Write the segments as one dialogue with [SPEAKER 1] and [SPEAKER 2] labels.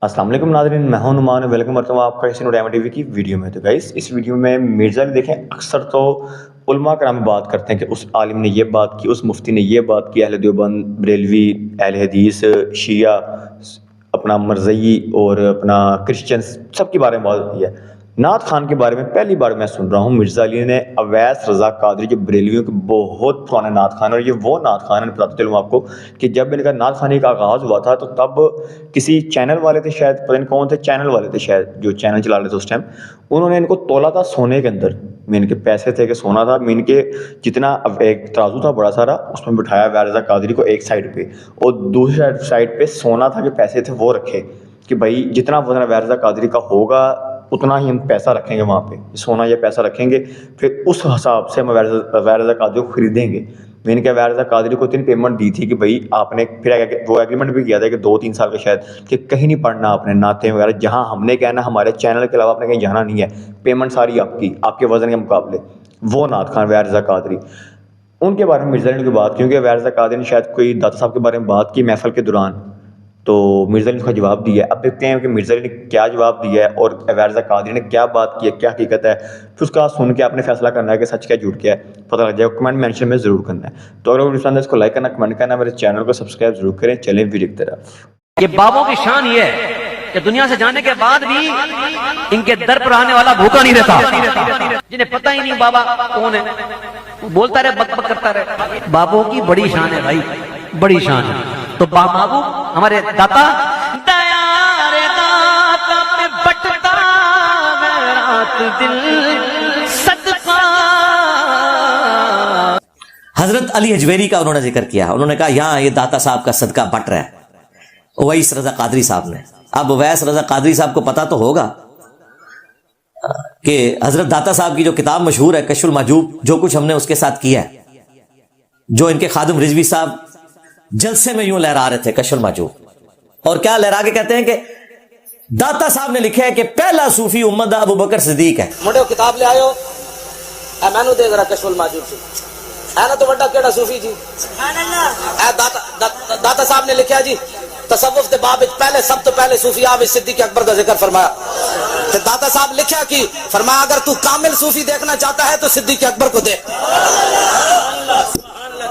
[SPEAKER 1] السلام علیکم ناظرین، میں ہوں نعمان، ویلکم کرتا ہوں آپ کا اس ڈائمنڈ ٹی وی کی ویڈیو میں۔ تو گائس اس ویڈیو میں مرزا علی دیکھیں، اکثر تو علماء کرام بات کرتے ہیں کہ اس عالم نے یہ بات کی، اس مفتی نے یہ بات کی، اہل دیوبند، بریلوی، اہل حدیث، شیعہ، اپنا مرزئی اور اپنا کرسچنس، سب کے بارے میں بات ہوتی ہے۔ نعت خان کے بارے میں پہلی بار میں سن رہا ہوں مرزا علی نے اویس رضا قادری، جو بریلویوں کے بہت پرانے نعت خان، اور یہ وہ نعت خان ہے، میں بتاتا چلوں آپ کو کہ جب ان کا نعت خوانی کا آغاز ہوا تھا تو تب کسی چینل والے تھے، شاید پتہ نہیں کون تھے، چینل والے تھے شاید، جو چینل چلا رہے تھے اس ٹائم، انہوں نے ان کو تولا تھا سونے کے اندر، ان کے پیسے تھے کہ سونا تھا، ان کے جتنا ایک ترازو تھا بڑا سارا، اس میں بٹھایا اویس رضا قادری کو ایک سائڈ پہ، اور دوسری سائڈ پہ سونا تھا، جو پیسے تھے وہ رکھے کہ بھائی جتنا وزن اویس رضا قادری کا ہوگا اتنا ہی ہم پیسہ رکھیں گے وہاں پہ، سونا یا پیسہ رکھیں گے، پھر اس حساب سے ہم اویس رضا قادری کو خریدیں گے۔ میں نے کہا اویس رضا قادری کو اتنی پیمنٹ دی تھی کہ بھائی آپ نے پھر وہ ایگریمنٹ بھی کیا تھا کہ 2-3 سال کا شاید، کہ کہیں نہیں پڑھنا آپ نے نعتیں وغیرہ، جہاں ہم نے کہنا ہمارے چینل کے علاوہ آپ نے کہیں جانا نہیں ہے، پیمنٹ ساری آپ کی، آپ کے وزن کے مقابلے۔ وہ نعت خان اویس رضا قادری، ان کے بارے میں مرزا علی نے کوئی بات کی، کیونکہ اویس رضا قادری نے شاید کوئی داتا صاحب کے بارے میں بات کی محفل کے دوران، تو مرزا علی نے اس کا جواب دیا ہے۔ اب دیکھتے ہیں کہ مرزا علی نے کیا جواب دیا ہے اور اویس رضا قادری نے کیا بات کی ہے، کیا حقیقت ہے، پھر اس کا سن کے آپ نے فیصلہ کرنا ہے کہ سچ کیا جھوٹ کیا ہے، پتہ لگ جائے گا۔ کمنٹ مینشن میں ضرور کرنا ہے۔ تو اگر ویڈیو پسند ہے اس کو لائک کرنا، کمنٹ کرنا، میرے چینل کو سبسکرائب ضرور کریں۔ چلیں ویڈیو کی طرف۔
[SPEAKER 2] یہ بابوں کی شان یہ ہے کہ دنیا سے جانے کے بعد بھی ان کے در پر آنے والا بھوکا نہیں رہتا، جنہیں پتہ ہی نہیں بابا کون ہے، وہ بولتا رہے، بک بک کرتا رہے۔ بابوں کی بڑی شان ہے بھائی، بڑی شان ہے۔ تو بابو ہمارے داتا
[SPEAKER 3] حضرت علی حجویری کا انہوں نے ذکر کیا، انہوں نے کہا یہاں یہ داتا صاحب کا صدقہ بٹ رہا ہے اویس رضا قادری صاحب نے۔ اب اویس رضا قادری صاحب کو پتا تو ہوگا کہ حضرت داتا صاحب کی جو کتاب مشہور ہے کشف المحجوب، جو کچھ ہم نے اس کے ساتھ کیا ہے، جو ان کے خادم رضوی صاحب جلسے میں یوں لہرا رہے تھے کشف المحجوب، اور کیا لہرا کے کہتے ہیں کہ داتا صاحب نے لکھا ہے کہ پہلا صوفی امت دا ابو بکر صدیق ہے۔
[SPEAKER 4] موٹے کتاب لے آئے ہو، اے مینو دے ذرا کشف المحجوب سے، اے نا تو بڑا کیڑا صوفی جی، اے داتا صاحب نے لکھا جی تصوف دے باب پہلے سب تو پہلے صوفی آپ صدیق اکبر کا ذکر فرمایا۔ تو داتا صاحب لکھا کہ فرمایا اگر تو کامل صوفی دیکھنا چاہتا ہے تو صدیق اکبر کو دیکھ۔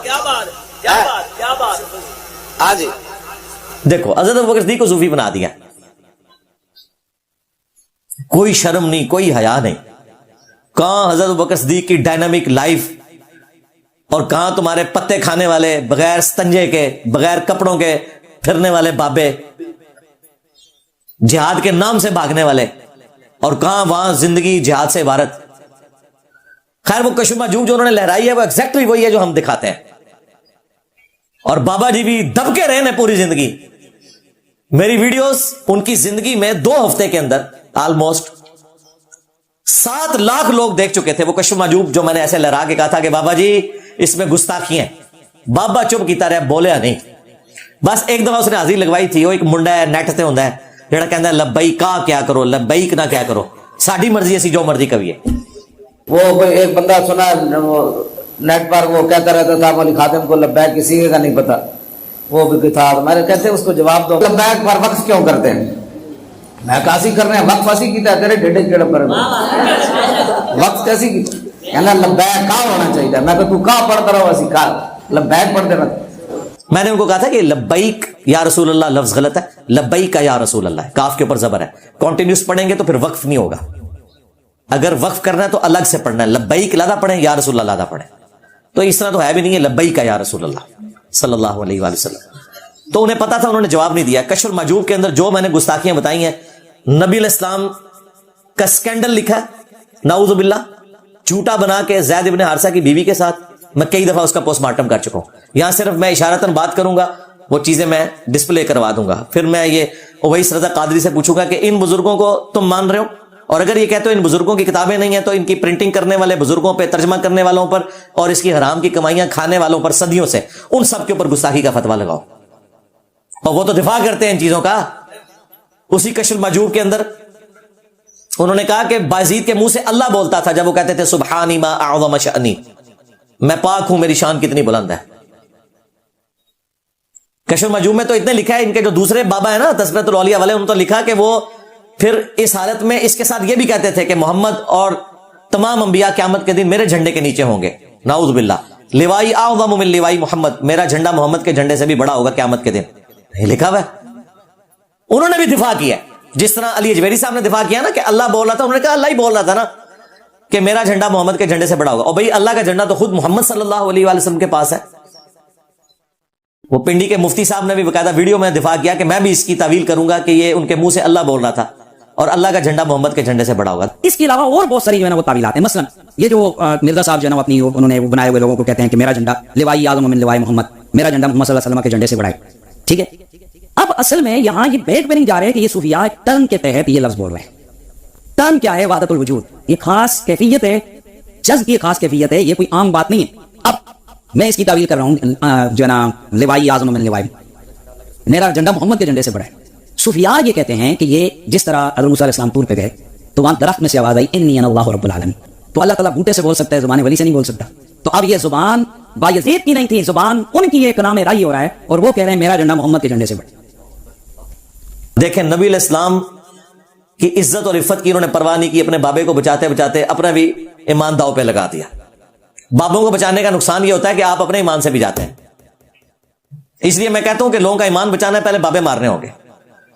[SPEAKER 4] کیا بات کیا بات کیا بات۔ ہاں جی
[SPEAKER 3] دیکھو حضرت ابو بکر صدیق کو صوفی بنا دیا، کوئی شرم نہیں، کوئی حیا نہیں۔ کہاں حضرت ابو بکر صدیق کی ڈائنامک لائف، اور کہاں تمہارے پتے کھانے والے، بغیر استنجے کے، بغیر کپڑوں کے پھرنے والے بابے، جہاد کے نام سے بھاگنے والے، اور کہاں وہاں زندگی جہاد سے عبارت۔ خیر وہ کشف محجوب جو انہوں نے لہرائی ہے وہ ایگزیکٹلی وہی ہے جو ہم دکھاتے ہیں، اور بابا جی بھی دب کے رہے ہیں پوری زندگی۔ میری ویڈیوز ان کی زندگی میں 2 ہفتے کے اندر آلموسٹ 7 لاکھ لوگ دیکھ چکے تھے۔ وہ کشف محجوب جو میں نے ایسے لہرا کے کہا تھا کہ بابا جی اس میں گستاخی ہیں، بابا چپ کیتا رہا، بولیا نہیں۔ بس ایک دفعہ اس نے حاضری لگوائی تھی، وہ ایک منڈا ہے نیٹ تے ہوندا ہے جڑا کہندا ہے لبیک کیا کرو، لبیک نہ کیا کرو، ساڈی مرضی اسی جو مرضی کہیے۔
[SPEAKER 5] وہ کوئی ایک بندہ سنا نیٹ پر، وہ کہتا رہتا تھا مولی خادم کو لبیک کسی کا نہیں پتا، وہ بھی تھا، ہمارے کہتے ہیں اس کو جواب دو، لبیک پر وقف کیوں کرتے ہیں؟ میں کاسی کر رہے ہیں، وقف ایسی کیتا ہے تیرے ڈیڈے کیڑا پر وقف کیسی کی کہنا لبیک کا ہونا چاہیے۔ میں کہ تو کا پڑھتا رہو اسی کا لبیک پڑھتے رہتا۔
[SPEAKER 3] میں نے ان کو کہا تھا کہ لبیک یا رسول اللہ لفظ غلط ہے، لبیک کا یا رسول اللہ ہے، کاف کے اوپر زبر ہے، کنٹینیوس پڑھیں گے تو پھر وقف نہیں ہوگا۔ اگر وقف کرنا ہے تو الگ سے پڑھنا ہے، لبیک لادا پڑھیں یا رسول اللہ لادا پڑھیں، تو اس طرح تو ہے بھی نہیں ہے لبیک کا یا رسول اللہ صلی اللہ علیہ وآلہ وسلم۔ تو انہیں پتا تھا، انہوں نے جواب نہیں دیا۔ کشف المحجوب کے اندر جو میں نے گستاخیاں بتائی ہیں، نبی علیہ السلام کا سکینڈل لکھا ہے نعوذ باللہ، جھوٹا بنا کے زید ابن حارثہ کی بیوی کے ساتھ، میں کئی دفعہ اس کا پوسٹ مارٹم کر چکا ہوں۔ یہاں صرف میں اشارتاً بات کروں گا، وہ چیزیں میں ڈسپلے کروا دوں گا۔ پھر میں یہ اویس رضا قادری سے پوچھوں گا کہ ان بزرگوں کو تم مان رہے ہو، اور اگر یہ کہتے ہو ان بزرگوں کی کتابیں نہیں ہیں تو ان کی پرنٹنگ کرنے والے بزرگوں پہ، ترجمہ کرنے والوں پر، اور اس کی حرام کی کمائیاں کھانے والوں پر صدیوں سے، ان سب کے اوپر گستاخی کا فتویٰ لگاؤ۔ اور وہ تو دفاع کرتے ہیں ان چیزوں کا۔ اسی کشف المحجوب کے اندر انہوں نے کہا کہ بازید کے منہ سے اللہ بولتا تھا جب وہ کہتے تھے سبحانی ما اعظم شأنی، میں پاک ہوں، میری شان کتنی بلند ہے۔ کشف المجوب میں تو اتنے لکھا ہے، ان کے جو دوسرے بابا ہے نا تذکرۃ الاولیاء والے، انہوں نے تو لکھا کہ وہ پھر اس حالت میں اس کے ساتھ یہ بھی کہتے تھے کہ محمد اور تمام انبیاء قیامت کے دن میرے جھنڈے کے نیچے ہوں گے، نعوذ باللہ، لوائی اعظم من لوائی محمد، میرا جھنڈا محمد کے جھنڈے سے بھی بڑا ہوگا قیامت کے دن، یہ لکھا ہوا ہے۔ انہوں نے بھی دفاع کیا، جس طرح علی اجویری صاحب نے دفاع کیا نا کہ اللہ بول رہا تھا، انہوں نے کہا اللہ ہی بول رہا تھا نا کہ میرا جھنڈا محمد کے جھنڈے سے بڑا ہوگا، اور بھائی اللہ کا جھنڈا تو خود محمد صلی اللہ علیہ وآلہ وسلم کے پاس ہے۔ وہ پنڈی کے مفتی صاحب نے بھی باقاعدہ ویڈیو میں دفاع کیا کہ میں بھی اس کی تعویل کروں گا کہ یہ ان کے منہ سے اللہ بول رہا تھا اور اللہ کا جھنڈا محمد کے جھنڈے سے بڑا ہوگا۔
[SPEAKER 6] اس کے علاوہ اور بہت ساری جو ہے نا وہ تعویلات ہیں، مثلا یہ جو مرزا صاحب جو ہے نا اپنی انہوں نے بنائے ہوئے لوگوں کو کہتے ہیں کہ میرا جھنڈا لوائی اعظم من لوائی محمد، میرا جھنڈا محمد صلی اللہ علیہ وسلم کے جھنڈے سے بڑا ہے، ٹھیک ہے۔ اب اصل میں یہاں یہ بیٹ پہ نہیں جا رہے کہ یہ صوفیاء ٹرن کے تحت یہ لفظ بول رہے ہیں۔ ٹرن کیا ہے؟ وحدت الوجود، یہ خاص کیفیت ہے، جذب کی خاص کیفیت ہے، یہ کوئی عام بات نہیں ہے۔ اب میں اس کی تعویل کر رہا ہوں جو ہے نا لوائی اعظم من لوائی، میرا جھنڈا محمد کے جھنڈے سے بڑا ہے۔ صوفیاء یہ کہتے ہیں کہ یہ جس طرح حضرت موسیٰ علیہ السلام طور پہ گئے تو وہاں درخت میں سے آواز آئی انی انا اللہ رب العالمین، تو اللہ تعالیٰ بوٹے سے بول سکتا ہے، زبان ولی سے نہیں بول سکتا۔ تو اب یہ زبان بایزید کی نہیں تھی، زبان ان کی ایک نام رائی ہو رہا ہے اور وہ کہہ رہے ہیں میرا جھنڈا محمد کے جھنڈے سے بڑا۔
[SPEAKER 3] دیکھیں نبی علیہ السلام کی عزت اور عفت کی انہوں نے پرواہ نہیں کی، اپنے بابے کو بچاتے بچاتے اپنا بھی ایمان داؤ پہ لگا دیا۔ بابوں کو بچانے کا نقصان یہ ہوتا ہے کہ آپ اپنے ایمان سے بھی جاتے ہیں، اس لیے میں کہتا ہوں کہ لوگوں کا ایمان بچانا ہے پہلے بابے مارنے ہوں گے،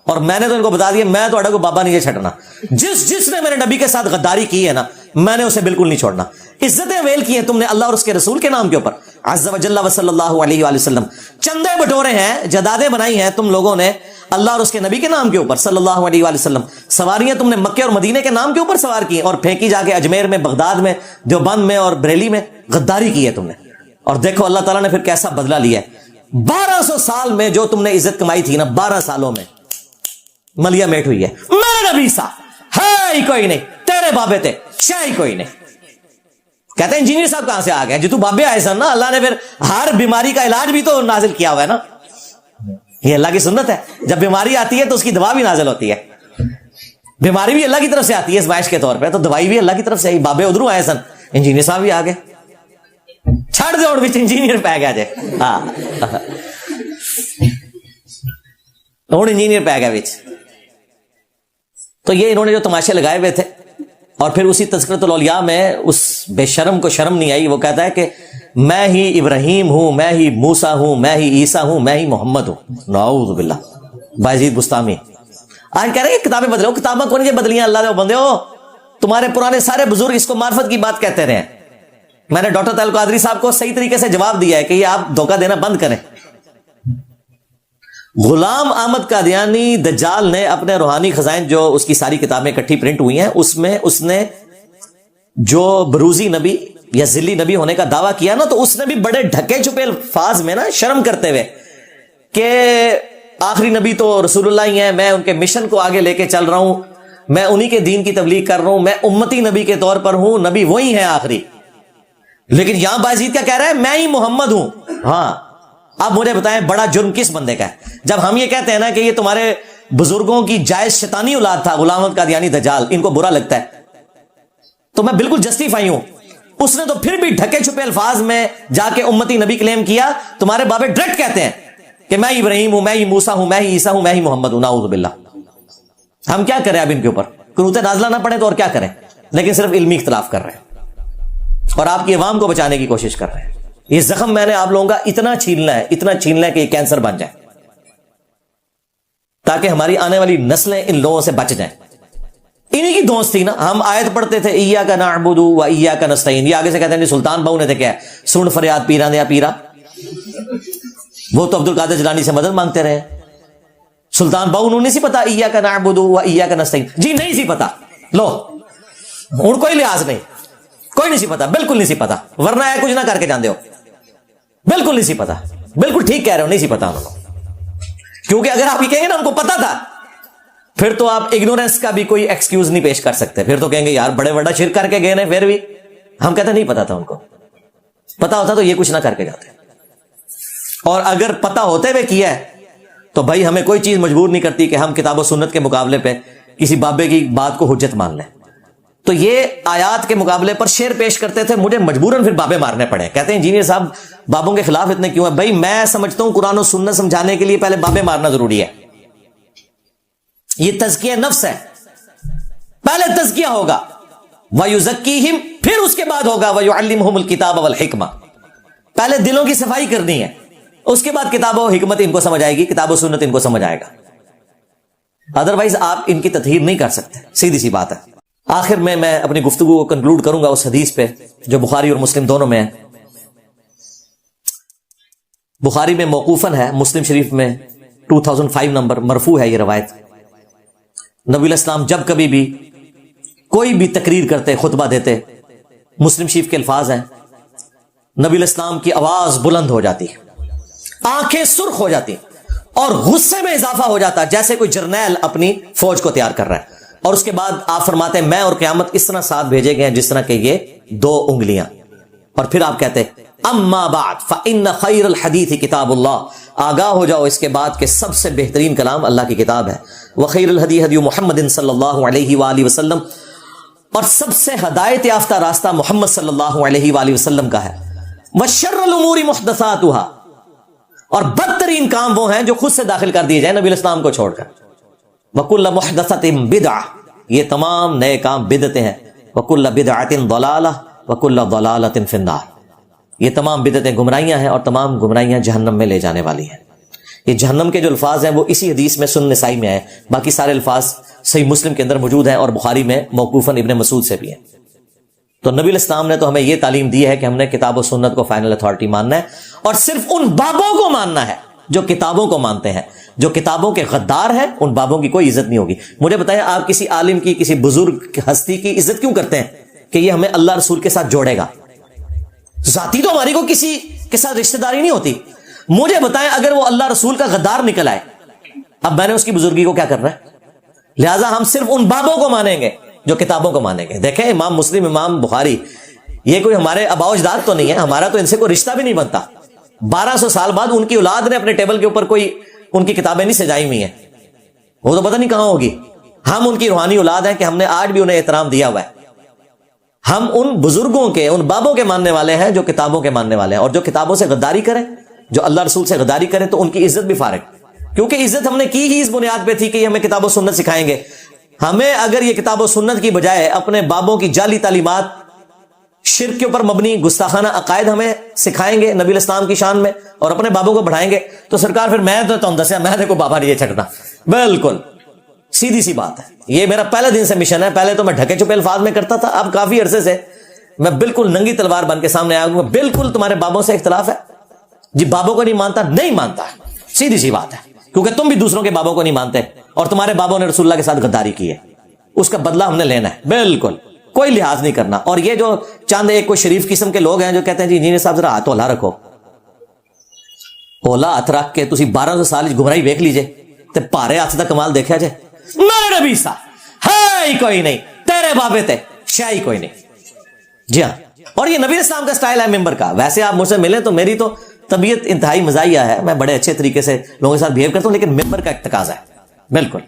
[SPEAKER 3] اور میں نے تو ان کو بتا دیا میں تو اڈا کو بابا نہیں چھٹنا، جس نے میرے نبی کے ساتھ غداری کی ہے نا میں نے اسے بالکل نہیں چھوڑنا۔ عزتیں ویل کی ہیں تم نے اللہ اور اس کے رسول کے نام کے اوپر، عز وجل و صلی اللہ علیہ وآلہ وسلم، چندے بٹورے ہیں، جدادیں بنائی ہیں تم لوگوں نے اللہ اور اس کے نبی کے نام کے اوپر صلی اللہ علیہ وآلہ وسلم، سواریاں تم نے مکے اور مدینے کے نام کے اوپر سوار کی اور پھینکی جا کے اجمیر میں، بغداد میں، دیوبند میں اور بریلی میں، غداری کی ہے تم نے، اور دیکھو اللہ تعالیٰ نے پھر کیسا بدلہ لیا ہے۔ 1200 سال میں جو تم نے عزت کمائی تھی نا، 12 سالوں میں ملیا میٹ ہوئی ہے۔ میرا نبی سا ہے ہی کوئی نہیں، تیرے بابے تھے شاہ ہی کوئی نہیں۔ کہتے ہیں انجینئر صاحب کہاں سے آ گئے؟ جی تو بابے آئے سن نا، اللہ نے پھر ہر بیماری کا علاج بھی تو نازل کیا ہوا ہے نا، یہ اللہ کی سنت ہے، جب بیماری آتی ہے تو اس کی دوا بھی نازل ہوتی ہے، بیماری بھی اللہ کی طرف سے آتی ہے ازمائش کے طور پہ، تو دوائی بھی اللہ کی طرف سے آئی۔ بابے ادھروں آئے سن، انجینئر صاحب بھی آ گئے، چھڑ دے اور انجینئر پہ گیا جائے، ہاں اور انجینئر پہ گیا بچ۔ تو یہ انہوں نے جو تماشے لگائے ہوئے تھے، اور پھر اسی تذکرۃ الاولیاء میں اس بے شرم کو شرم نہیں آئی، وہ کہتا ہے کہ میں ہی ابراہیم ہوں، میں ہی موسیٰ ہوں، میں ہی عیسیٰ ہوں، میں ہی محمد ہوں، نعوذ باللہ۔ بایزید بستامی آج کہہ رہے ہیں کتابیں بدلو، کتابیں کون سی بدلیاں اللہ نے بندے ہو، تمہارے پرانے سارے بزرگ اس کو معرفت کی بات کہتے رہے ہیں۔ میں نے ڈاکٹر طاہر القادری صاحب کو صحیح طریقے سے جواب دیا ہے کہ یہ آپ دھوکہ دینا بند کریں۔ غلام احمد قادیانی دجال نے اپنے روحانی خزائن جو اس کی ساری کتابیں اکٹھی پرنٹ ہوئی ہیں، اس میں اس نے جو بروزی نبی یا ذلی نبی ہونے کا دعویٰ کیا نا، تو اس نے بھی بڑے ڈھکے چھپے الفاظ میں نا شرم کرتے ہوئے کہ آخری نبی تو رسول اللہ ہی ہیں، میں ان کے مشن کو آگے لے کے چل رہا ہوں، میں انہی کے دین کی تبلیغ کر رہا ہوں، میں امتی نبی کے طور پر ہوں، نبی وہی ہیں آخری۔ لیکن یہاں بایزید کیا کہہ رہا ہے؟ میں ہی محمد ہوں۔ ہاں اب مجھے بتائیں بڑا جرم کس بندے کا ہے؟ جب ہم یہ کہتے ہیں نا کہ یہ تمہارے بزرگوں کی جائز شیطانی اولاد تھا غلام احمد قادیانی دجال، ان کو برا لگتا ہے تو میں بالکل جسٹیفائی ہوں۔ اس نے تو پھر بھی ڈھکے چھپے الفاظ میں جا کے امتی نبی کلیم کیا، تمہارے بابے ڈائریکٹ کہتے ہیں کہ میں ابراہیم ہوں، میں ہی موسیٰ ہوں، میں ہی عیسیٰ ہوں، میں ہی محمد ہوں، نعوذ باللہ۔ ہم کیا کریں اب ان کے اوپر؟ قنوت نازلہ نہ پڑھیں تو اور کیا کریں؟ لیکن صرف علمی اختلاف کر رہے ہیں اور آپ کی عوام کو بچانے کی کوشش کر رہے ہیں۔ یہ زخم میں نے آپ لوگوں کا اتنا چھیلنا ہے، اتنا چھیلنا ہے کہ یہ کینسر بن جائے، تاکہ ہماری آنے والی نسلیں ان لوگوں سے بچ جائیں۔ انہی کی دوست تھی نا، ہم آیت پڑھتے تھے ایاک نعبد و ایاک نستعین، یہ آگے سے کہتے ہیں سلطان بہو نے تھے کیا ہے، سن فریاد پیرا دیا پیرا، وہ تو عبد القادر جیلانی سے مدد مانگتے رہے۔ سلطان بہو انہوں نے نہیں پتا ایاک نعبد و ایاک نستعین، جی نہیں سی پتا، لو ان کوئی لحاظ نہیں، کوئی نہیں سی پتا، بالکل نہیں سی پتا، ورنہ ہے کچھ نہ کر کے جاندے ہو، بالکل نہیں سی پتا، بالکل ٹھیک کہہ رہے ہو، نہیں سی پتا انہوں کو، کیونکہ اگر آپ یہ کہیں گے نا ان کو پتا تھا، پھر تو آپ اگنورنس کا بھی کوئی ایکسکیوز نہیں پیش کر سکتے، پھر تو کہیں گے یار بڑے بڑا شرک کر کے گئے نا، پھر بھی ہم کہتے نہیں پتا تھا ان کو، پتا ہوتا تو یہ کچھ نہ کر کے جاتے، اور اگر پتا ہوتے ہوئے کیا ہے تو بھائی ہمیں کوئی چیز مجبور نہیں کرتی کہ ہم کتاب و سنت کے مقابلے پہ کسی بابے کی بات کو حجت مان لیں۔ تو یہ آیات کے مقابلے پر شعر پیش کرتے تھے, مجھے مجبوراً پھر بابے مارنے پڑے. کہتے ہیں انجینئر صاحب بابوں کے خلاف اتنے کیوں ہیں؟ بھائی میں سمجھتا ہوں قرآن و سنت سمجھانے کے لیے پہلے بابے مارنا ضروری ہے. یہ تزکیہ نفس ہے, پہلے تزکیہ ہوگا, وَيُزَكِّيهِمْ, پھر اس کے بعد ہوگا وَيُعَلِّمُهُمُ الْكِتَابَ وَالْحِكْمَةَ. پہلے دلوں کی صفائی کرنی ہے, اس کے بعد کتاب و حکمت ان کو سمجھ آئے گی, کتاب و سنت ان کو سمجھ آئے گا. ادروائز آپ ان کی تطہیر نہیں کر سکتے, سیدھی سی بات ہے. آخر میں اپنی گفتگو کو کنکلوڈ کروں گا اس حدیث پہ جو بخاری اور مسلم دونوں میں ہے. بخاری میں موقوفاً ہے, مسلم شریف میں 2005 نمبر مرفوع ہے یہ روایت. نبی علیہ السلام جب کبھی بھی کوئی بھی تقریر کرتے, خطبہ دیتے, مسلم شریف کے الفاظ ہیں, نبی علیہ السلام کی آواز بلند ہو جاتی, آنکھیں سرخ ہو جاتی اور غصے میں اضافہ ہو جاتا جیسے کوئی جرنیل اپنی فوج کو تیار کر رہا ہے. اور اس کے بعد آپ فرماتے ہیں میں اور قیامت اس طرح ساتھ بھیجے گئے ہیں جس طرح کہ یہ 2 انگلیاں. اور پھر آپ کہتے ہیں اما بعد فإن خیر الحدیث کتاب اللہ, آگاہ ہو جاؤ اس کے بعد کہ سب سے بہترین کلام اللہ کی کتاب ہے. وخیر الہدی ہدی محمد صلی اللہ علیہ وآلہ وسلم, اور سب سے ہدایت یافتہ راستہ محمد صلی اللہ علیہ وآلہ وسلم کا ہے. وشر الامور محدثاتها, اور بدترین کام وہ ہیں جو خود سے داخل کر دیے جائیں نبی علیہ السلام کو چھوڑ کر. وَكُلَّ مُحْدَثَةٍ بِدْعَةٍ, یہ تمام نئے کام بدعتیں ہیں. وَكُلَّ بِدْعَةٍ ضَلَالَةٍ وَكُلَّ ضَلَالَةٍ فِي النَّارِ, یہ تمام بدعتیں گمراہیاں ہیں اور تمام گمراہیاں جہنم میں لے جانے والی ہیں. یہ جہنم کے جو الفاظ ہیں وہ اسی حدیث میں سنن نسائی میں آئے, باقی سارے الفاظ صحیح مسلم کے اندر موجود ہیں اور بخاری میں موقوفاً ابن مسعود سے بھی ہیں. تو نبی علیہ السلام نے تو ہمیں یہ تعلیم دی ہے کہ ہم نے کتاب و سنت کو فائنل اتھارٹی ماننا ہے, اور صرف ان بابوں کو ماننا ہے جو کتابوں کو مانتے ہیں. جو کتابوں کے غدار ہیں ان بابوں کی کوئی عزت نہیں ہوگی. مجھے بتائیں آپ کسی عالم کی, کسی بزرگ ہستی کی عزت کیوں کرتے ہیں کہ یہ ہمیں اللہ رسول کے ساتھ جوڑے گا؟ ذاتی تو ہماری کو کسی کے ساتھ رشتہ داری نہیں ہوتی. مجھے بتائیں اگر وہ اللہ رسول کا غدار نکل آئے, اب میں نے اس کی بزرگی کو کیا کرنا ہے؟ لہٰذا ہم صرف ان بابوں کو مانیں گے جو کتابوں کو مانیں گے. دیکھیں امام مسلم, امام بخاری, یہ کوئی ہمارے آباء و اجداد تو نہیں ہے, ہمارا تو ان سے کوئی رشتہ بھی نہیں بنتا. 1200 سال بعد ان کی اولاد نے اپنے ٹیبل کے اوپر کوئی ان کی کتابیں نہیں سجائی ہوئی ہیں, وہ تو پتہ نہیں کہاں ہوگی. ہم ان کی روحانی اولاد ہیں کہ ہم نے آج بھی انہیں احترام دیا ہوا ہے. ہم ان بزرگوں کے, ان بابوں کے ماننے والے ہیں جو کتابوں کے ماننے والے ہیں. اور جو کتابوں سے غداری کریں, جو اللہ رسول سے غداری کریں, تو ان کی عزت بھی فارغ, کیونکہ عزت ہم نے کی ہی اس بنیاد پہ تھی کہ یہ ہمیں کتاب و سنت سکھائیں گے. ہمیں اگر یہ کتاب و سنت کی بجائے اپنے بابوں کی جعلی تعلیمات, شرک کے اوپر مبنی گستاخانہ عقائد ہمیں سکھائیں گے نبی الاسلام کی شان میں, اور اپنے بابوں کو بڑھائیں گے, تو سرکار پھر میں تو دسیا میں دیکھو بابا نہیں چھٹنا. بالکل سیدھی سی بات ہے. یہ میرا پہلے دن سے مشن ہے. پہلے تو میں ڈھکے چھپے الفاظ میں کرتا تھا, اب کافی عرصے سے میں بالکل ننگی تلوار بن کے سامنے آیا ہوں. بالکل تمہارے بابوں سے اختلاف ہے جی, بابوں کو نہیں مانتا, نہیں مانتا, سیدھی سی بات ہے, کیونکہ تم بھی دوسروں کے بابوں کو نہیں مانتے اور تمہارے بابوں نے رسول اللہ کے ساتھ غداری کی ہے. اس کا بدلہ ہم نے لینا ہے, بالکل کوئی لحاظ نہیں کرنا. اور یہ جو چند ایک کوئی شریف قسم کے لوگ ہیں جو کہتے ہیں جی انجینئر صاحب ذرا ہاتھ اولا رکھو, اولا ہاتھ رکھ کے تسی 1200 سال گمراہی ویکھ لیجئے تے پارے ہاتھ دا کمال دیکھا جائے. میرے نبی سا ہے ہی کوئی نہیں, تیرے بابے تے شے ہی کوئی نہیں. جی ہاں, اور یہ نبی اسلام کا سٹائل ہے ممبر کا. ویسے آپ مجھ سے ملیں تو میری تو طبیعت انتہائی مزاحیہ ہے, میں بڑے اچھے طریقے سے لوگوں کے ساتھ بہیو کرتا ہوں, لیکن ممبر کا ایک تقاضا ہے. بالکل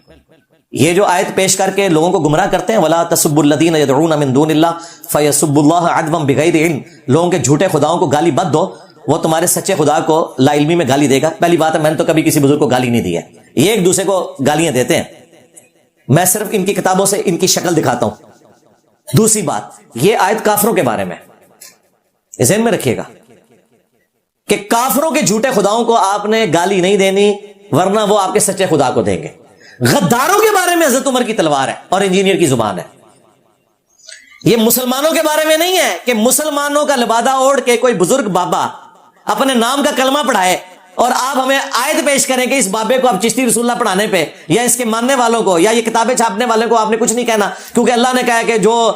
[SPEAKER 3] یہ جو آیت پیش کر کے لوگوں کو گمراہ کرتے ہیں, وَلَا تَسُبُّوا الَّذِينَ يَدْعُونَ مِن دُونِ اللَّهِ فَيَسُبُّوا اللَّهَ عَدْوًا بِغَيْرِ عِلْمٍ, لوگوں کے جھوٹے خداؤں کو گالی مت دو, وہ تمہارے سچے خدا کو لا علمی میں گالی دے گا. پہلی بات ہے میں نے تو کبھی کسی بزرگ کو گالی نہیں دی ہے, یہ ایک دوسرے کو گالیاں دیتے ہیں, میں صرف ان کی کتابوں سے ان کی شکل دکھاتا ہوں. دوسری بات, یہ آیت کافروں کے بارے میں, ذہن میں رکھیے گا کہ کافروں کے جھوٹے خداؤں کو آپ نے گالی نہیں دینی, ورنہ وہ آپ کے سچے خدا کو دیں گے. غداروں کے بارے میں حضرت عمر کی تلوار ہے اور انجینئر کی زبان ہے. یہ مسلمانوں کے بارے میں نہیں ہے کہ مسلمانوں کا لبادہ اوڑھ کے کوئی بزرگ بابا اپنے نام کا کلمہ پڑھائے اور آپ ہمیں آیت پیش کریں کہ اس بابے کو آپ چشتی رسول اللہ پڑھانے پہ یا اس کے ماننے والوں کو یا یہ کتابیں چھاپنے والوں کو آپ نے کچھ نہیں کہنا, کیونکہ اللہ نے کہا ہے کہ جو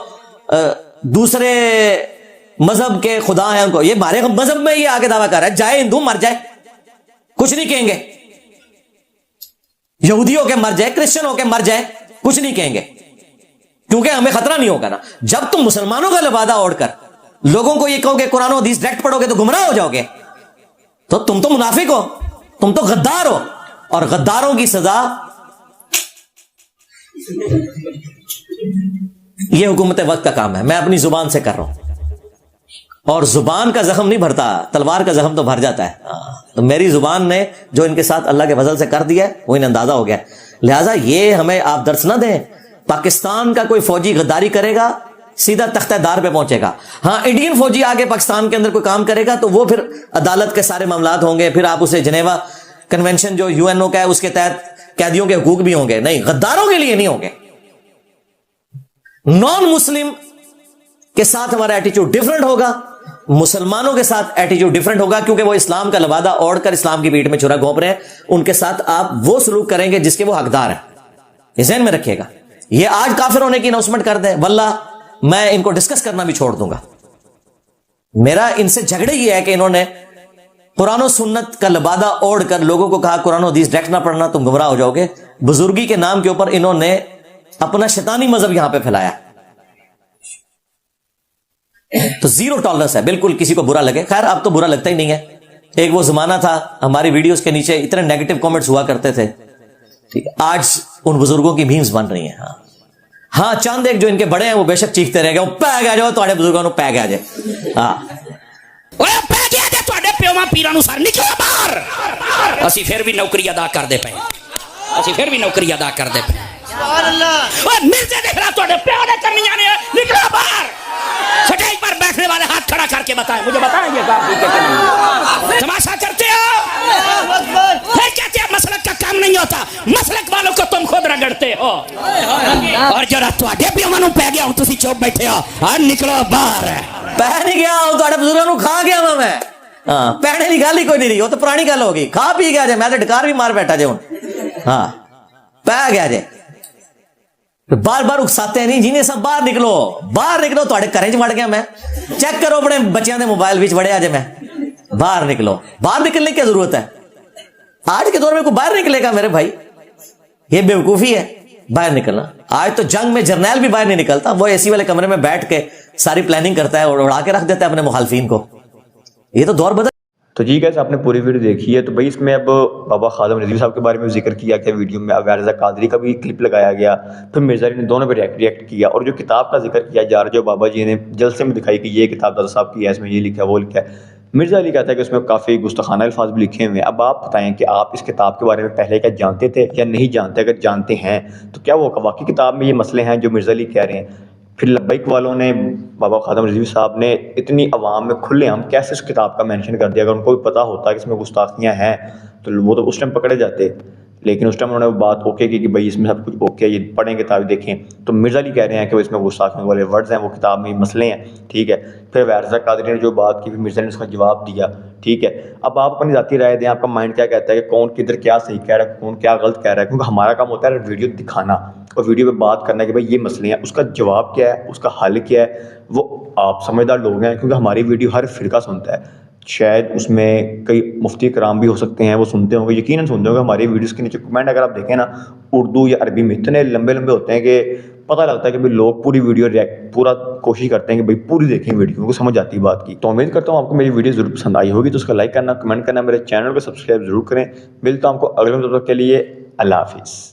[SPEAKER 3] دوسرے مذہب کے خدا ہیں ان کو, یہ ہمارے مذہب میں یہ آگے دعویٰ کر رہا ہے جائے ہندو مر جائے کچھ نہیں کہیں گے, یہودی ہو کے مر جائے, کرسچن ہو کے مر جائے کچھ نہیں کہیں گے, کیونکہ ہمیں خطرہ نہیں ہوگا نا. جب تم مسلمانوں کا لبادہ اوڑھ کر لوگوں کو یہ کہو کہ قرآن و حدیث ڈائریکٹ پڑھو گے تو گمراہ ہو جاؤ گے, تو تم تو منافق ہو, تم تو غدار ہو, اور غداروں کی سزا یہ حکومت وقت کا کام ہے, میں اپنی زبان سے کر رہا ہوں, اور زبان کا زخم نہیں بھرتا, تلوار کا زخم تو بھر جاتا ہے. تو میری زبان نے جو ان کے ساتھ اللہ کے فضل سے کر دیا ہے وہ انہیں اندازہ ہو گیا. لہٰذا یہ ہمیں آپ درس نہ دیں. پاکستان کا کوئی فوجی غداری کرے گا سیدھا تختہ دار پہ پہنچے گا. ہاں انڈین فوجی آگے پاکستان کے اندر کوئی کام کرے گا تو وہ پھر عدالت کے سارے معاملات ہوں گے, پھر آپ اسے جنیوا کنونشن جو UNO کا ہے اس کے تحت قیدیوں کے حقوق بھی ہوں گے. نہیں, غداروں کے لیے نہیں ہوں گے. نان مسلم کے ساتھ ہمارا ایٹیچیوڈ ڈفرنٹ ہوگا, مسلمانوں کے ساتھ ایٹیچیوڈ ڈفرنٹ ہوگا, کیونکہ وہ اسلام کا لبادہ اوڑھ کر اسلام کی پیٹھ میں چھرا گھونپ رہے ہیں. ان کے ساتھ آپ وہ سلوک کریں گے جس کے وہ حقدار ہیں. یہ ذہن میں رکھیے گا. یہ آج کافر ہونے کی اناؤنسمنٹ کر دیں, واللہ میں ان کو ڈسکس کرنا بھی چھوڑ دوں گا. میرا ان سے جھگڑے یہ ہے کہ انہوں نے قرآن و سنت کا لبادہ اوڑھ کر لوگوں کو کہا قرآن و حدیث ڈائریکٹ نہ پڑھنا, تم گمراہ ہو جاؤ گے. بزرگی کے نام کے اوپر انہوں نے اپنا شیطانی مذہب یہاں پہ پھیلایا. تو زیرو ٹالرنس ہے, بالکل کسی کو برا لگے. خیر اب تو برا لگتا ہی نہیں ہے. ایک وہ زمانہ تھا ہماری ویڈیوز کے نیچے اتنے نیگیٹو کامنٹس ہوا کرتے تھے, ٹھیک ہے, آج ان بزرگوں کی بھیمز بن رہی ہیں. ہاں چاند ایک جو ان کے بڑے ہیں وہ بے شک چیختے رہ گئے, وہ پہ گیا جاؤ تھوڑے بزرگوں کو پہ گیا جائے. ہاں
[SPEAKER 6] پیران سر نکلو باہر, اسی پھر بھی نوکری ادا کر دے پے, اسی پھر بھی نوکری ادا کر دے پے. مرزے دیکھ رہا تھوڑے پیارے کرنی آنے, نکلو باہر. سٹیج پر بیٹھنے والے ہاتھ کھڑا کر کے بتائیں, مجھے بتائیں یہ کام ٹھیک ہے, تماشا کرتے ہو, پھر کہتے ہیں مسلک کا کام نہیں ہوتا, مسلک والوں کو تم خود رگڑتے ہو. اور جڑا تواڈے پیوانوں پہ گیا ہوں تسی چوپ بیٹھے ہو, اور نکلو باہر.
[SPEAKER 3] پہ نہیں گیا ہوں تھوڑے بزرگوں کھا گیا ہوں میں. ہاں پہنے کی گل ہی کوئی نہیں رہی, وہ تو پرانی گل ہوگی. کھا پی گیا جائے, میں تو ڈکار بھی مار بیٹھا جائے ہوں. ہاں پہ گیا جائے, بار بار اکساتے ہیں نہیں جی, سب باہر نکلو, باہر نکلو. تھوڑے گھریں چ وڑ گیا میں, چیک کرو اپنے بچیاں دے موبائل وچ وڑیا جے میں. باہر نکلو, باہر نکلنے کی ضرورت ہے. آج کے دور میں کوئی باہر نکلے گا میرے بھائی؟ یہ بیوقوفی ہے باہر نکلنا. آج تو جنگ میں جرنیل بھی باہر نہیں نکلتا, وہ اے سی والے کمرے میں بیٹھ کے ساری پلاننگ کرتا ہے اور اڑا کے رکھ دیتا ہے اپنے مخالفین کو. یہ تو دور بدل.
[SPEAKER 1] تو جی گائز آپ نے پوری ویڈیو دیکھی ہے. تو بھائی اس میں اب بابا خادم رضوی صاحب کے بارے میں ذکر کیا گیا ویڈیو میں, اب رضا قادری کا بھی کلپ لگایا گیا, پھر مرزا علی نے دونوں پہ ریئیکٹ کیا, اور جو کتاب کا ذکر کیا جا رہا جو بابا جی نے جلسے میں دکھائی کہ یہ کتاب دادا صاحب کی ہے, اس میں یہ لکھا ہے وہ لکھا ہے. مرزا علی کہتا ہے کہ اس میں کافی گستاخانہ الفاظ بھی لکھے ہوئے ہیں. اب آپ بتائیں کہ آپ اس کتاب کے بارے میں پہلے کیا جانتے تھے یا نہیں جانتے؟ اگر جانتے ہیں تو کیا وہ واقعی کتاب میں یہ مسئلے ہیں جو مرزا علی کہہ رہے ہیں؟ پھر لبیک والوں نے, بابا خادم رضوی صاحب نے اتنی عوام میں کھلے ہم کیسے اس کتاب کا مینشن کر دیا؟ اگر ان کو بھی پتہ ہوتا کہ اس میں گستاخیاں ہیں تو وہ تو اس ٹائم پکڑے جاتے, لیکن اس ٹائم انہوں نے وہ بات اوکے کی کہ بھائی اس میں سب کچھ اوکے, یہ پڑھیں کتاب دیکھیں. تو مرزا علی کہہ رہے ہیں کہ اس میں گستاخیوں والے ورڈز ہیں, وہ کتاب میں مسئلے ہیں, ٹھیک ہے. پھر رضا قادری نے جو بات کی, پھر مرزا علی نے اس کا جواب دیا, ٹھیک ہے. اب آپ اپنی ذاتی رائے دیں, آپ کا مائنڈ کیا کہتا ہے کہ کون کدھر کیا صحیح کہہ رہا ہے, کون کیا غلط کہہ رہا ہے, کیونکہ ہمارا کام ہوتا ہے ویڈیو دکھانا اور ویڈیو پہ بات کرنا کہ بھائی یہ مسئلے ہیں, اس کا جواب کیا ہے, اس کا حل کیا ہے, وہ آپ سمجھدار لوگ ہیں, کیونکہ ہماری ویڈیو ہر فرقہ سنتا ہے. شاید اس میں کئی مفتی کرام بھی ہو سکتے ہیں, وہ سنتے ہوں گے, یقیناً سنتے ہوں گے ہماری ویڈیوز کے نیچے کمنٹ. اگر آپ دیکھیں نا اردو یا عربی میں اتنے لمبے لمبے ہوتے ہیں کہ پتہ لگتا ہے کہ بھائی لوگ پوری ویڈیو پورا کوشش کرتے ہیں کہ بھائی پوری دیکھیں ویڈیو کو, سمجھ آتی ہے بات کی. تو امید کرتا ہوں آپ کو میری ویڈیو ضرور پسند آئی ہوگی, تو اس کا لائک کرنا, کمنٹ کرنا, میرے چینل کو سبسکرائب ضرور کریں. ملتا ہوں آپ کو اگلے وقت کے لیے. اللہ حافظ.